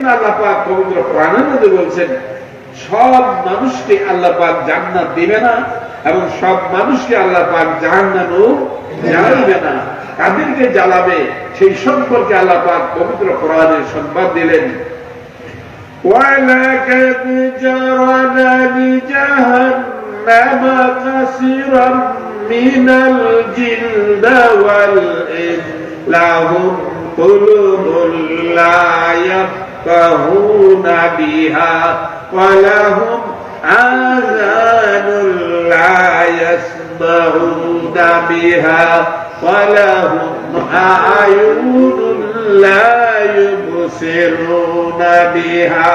আল্লাহ পাক পবিত্র কোরআনের মধ্যে বলছেন সব মানুষকে আল্লাহ পাক জান্নাত দিবে না এবং সব মানুষকে আল্লাহ পাক জাহান্নামও জ্বালাবে না। কাদেরকে জ্বালাবে সেই সম্পর্কে আল্লাহ পাক পবিত্র কোরআনে সংবাদ দিলেন, ওয়ালাকাদ জারানা লিজাহান্নামা কাসীরাম মিনাল জিন্না ওয়াল ইনস লাহুম কুলুবুন লা ইয়াফকাহুনা বিহা ওয়া লাহুম আযানুন লা ইয়াসমাউনা বিহা ওয়া লাহুম আ'য়ুনুন লা ইউবসিরুনা বিহা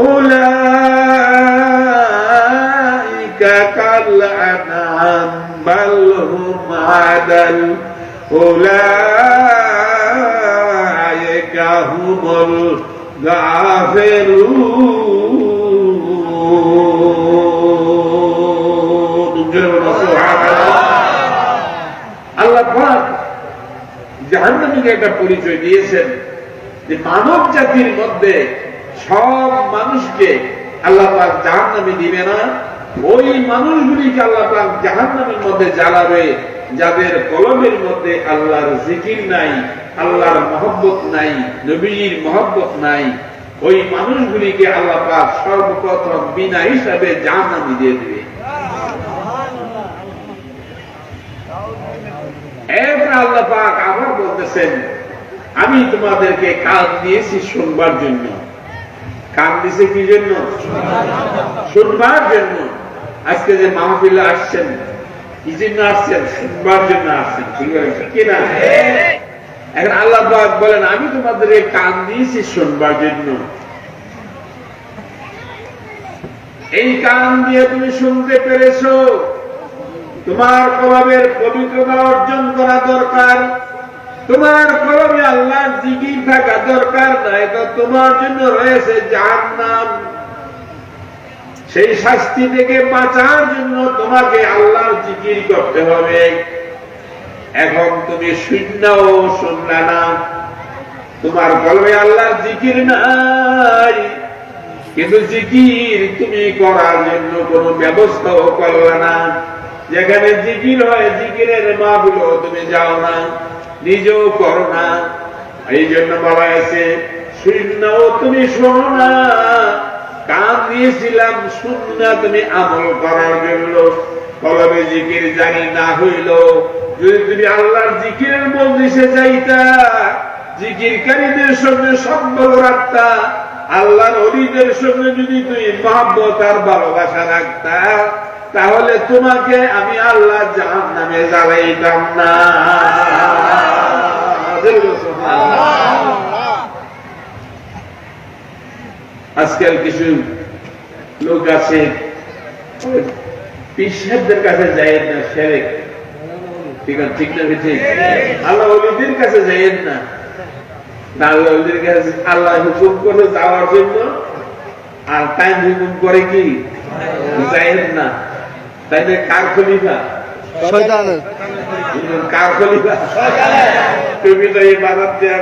উলাইকা কাল আনআম বাল হুম আদাল উলাইকা হুমুল গাফিরুন। আল্লাহ পাক জাহান্নামীকে একটা পরিচয় দিয়েছেন যে মানব জাতির মধ্যে সব মানুষকে আল্লাহ পাক জাহান্নামী দিবে না, ওই মানুষগুলিকে আল্লাহ পাক জাহান্নামের মধ্যে জ্বালাবে যাদের কলমের মধ্যে আল্লাহর জিকির নাই, আল্লাহর মহব্বত নাই, নবীর মহব্বত নাই। ওই মানুষগুলিকে আল্লাহ পাক সর্বপ্রথম বিনা হিসাবে জাহান্নামী দিয়ে দেবে। এরপর আল্লাহ পাক আবার বলতেছেন, আমি তোমাদেরকে কান দিয়েছি শুনবার জন্য। কান দিয়েছে কি জন্য? শুনবার জন্য। আজকে যে মাহফিলে আসছেন কি জন্য আসছেন? শুনবার জন্য আসছেন, ঠিক আছে কিনা? এখন আল্লাহ পাক বলেন আমি তোমাদেরকে কান দিয়েছি শুনবার জন্য। এই কান দিয়ে তুমি শুনতে পেরেছো, তোমার কলমের পবিত্রতা অর্জন করা দরকার, তোমার কলমে আল্লাহর জিকির থাকা দরকার, নাই তো তোমার জন্য রয়েছে জাহান্নাম। সেই শাস্তি থেকে বাঁচার জন্য তোমাকে আল্লাহর জিকির করতে হবে। এখন তুমি শূন্যও শুনলা না, তোমার কলমে আল্লাহর জিকির নাই, কিন্তু জিকির তুমি করার জন্য কোনো ব্যবস্থাও করলা না। যেখানে জিকির হয় জিকিরের মাহফিলও তুমি যাও না, নিজেও করো না। এই জন্য বলা আছে শূন্যও তুমি শোনো না। কান দিয়েছিলাম শুননা তুমি আমল করার জন্য। কলমে জিকির জানি না হইল, যদি তুমি আল্লাহর জিকিরের মজলিসে যাইতা, জিকিরকারীদের সঙ্গে সম্পর্ক রাখতা, আল্লাহর ওলিদের সঙ্গে যদি তুমি মহব্বত আর ভালোবাসা রাখতা, তাহলে তোমাকে আমি আল্লাহ জাহান্নামে জ্বালাইতাম না। আজকাল কিছু লোক আছে পীর সাহেবদের কাছে যাইয়েন না, শিরক। ঠিক আছে, ঠিক না? ঠিক। আল্লাহ ওলিদের কাছে যাইয়েন না। আল্লাহ ওলিদের কাছে আল্লাহ হুকুম করে যাওয়ার জন্য, আর টাইম হুকুম করে কি যাইয়েন না। তাই না? কার খলিফা? শয়তানের। কার খলিফা? তুমি তো এই বাজার দিয়ে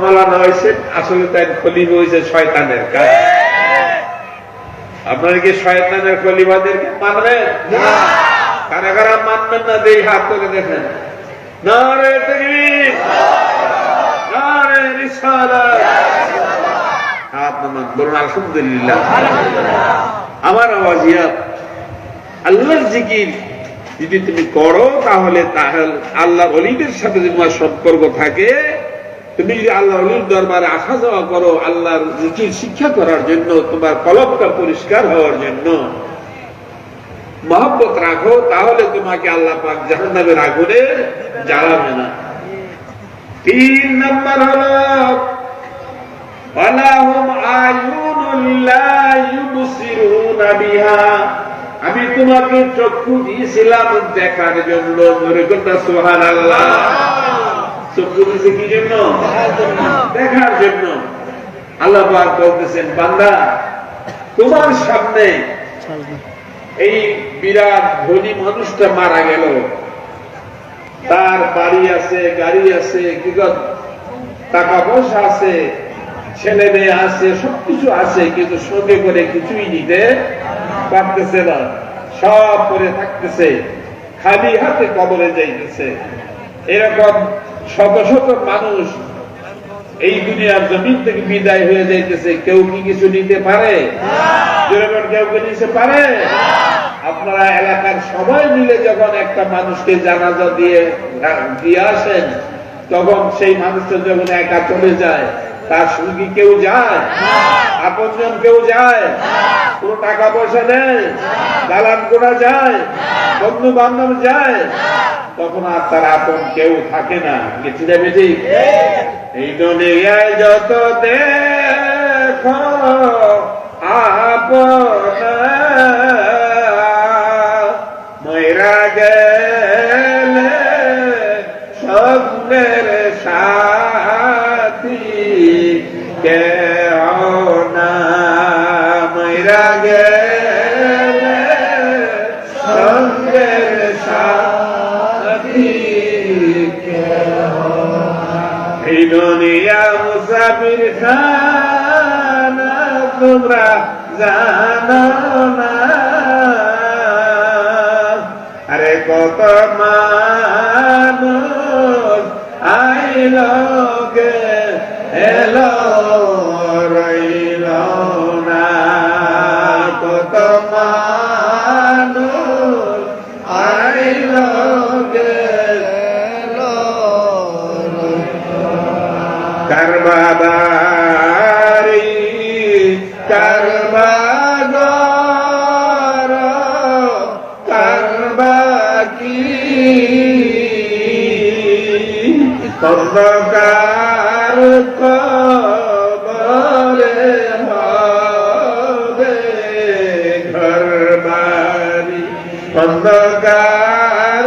মৌলানা হয়েছে, আসলে তাই খলিফা হয়েছে শয়তানের। আপনারা কি শয়তানের খলিফাদেরকে মানবেন? কারা কারা মানবেন না? দেই হাত করে দেখেন। নারে তাকবীর, নারে রিসালাত। হাত নামান, বলুন আলহামদুলিল্লাহ। আমার আওয়াজিয়া আল্লাহর জিকির যদি তুমি করো, তাহলে আল্লাহ ওলিদের সাথে যদি তোমার সম্পর্ক থাকে, তুমি যদি আল্লাহ ওলির দরবারে আসা যাওয়া করো আল্লাহর জিকির শিক্ষা করার জন্য, তোমার কলবটা পরিষ্কার হওয়ার জন্য, মহব্বত রাখো, তাহলে তোমাকে আল্লাহ পাক জাহান্নামের আগুনে জ্বালাবে না। 3 নম্বর হলো ওয়ালাহুম আয়ুনুন লা ইউবসিরুনা বিহা। আমি তোমাকে চক্ষু দিয়েছিলাম দেখার জন্য। সুবহানাল্লাহ। চক্ষু দিয়েছে কি জন্য? দেখার জন্য। আল্লাহ পাক বলতেছেন, বান্দা তোমার সামনে এই বিরাট ধনী মানুষটা মারা গেল, তার বাড়ি আছে, গাড়ি আছে, টাকা পয়সা আছে, ছেলে মেয়ে আছে, সবকিছু আছে, কিন্তু সঙ্গে করে কিছুই নিতে পারতেছে না, সব করে থাকতেছে, খালি হাতে কবরে যাইতেছে। এরকম শত শত মানুষ এই দুনিয়ার জমিন থেকে বিদায় হয়ে যাইতেছে। কেউ কি কিছু নিতে পারে? কেউ কি নিতে পারে? আপনারা এলাকার সবাই মিলে যখন একটা মানুষকে জানাজা দিয়ে আসেন, তখন সেই মানুষটা যখন একা চলে যায়, তার সঙ্গে কেউ যায়? আপনজন কেউ যায়? কোনো টাকা পয়সা নেই, দালান করা যায়, বন্ধু বান্ধব যায়, তখন আর তার আপন কেউ থাকে না। কিছু দেবে ঠিক? এই দুনিয়ায় যত দেখো আপনা ময়রা গেলে সঙ্গের সাথী কেউ না, ময়রা গেলে সঙ্গের সাথী কেউ না। এই দুনিয়া মুসাফির খানা তোমরা জানো না, আরে কত মানুষ আইল গে এলো রইল না, কত মানুষ আইল গে কারবাবারি কারবাগর কারবাকি অন্ধকার কবরে হবে ঘর বাড়ি, অন্ধকার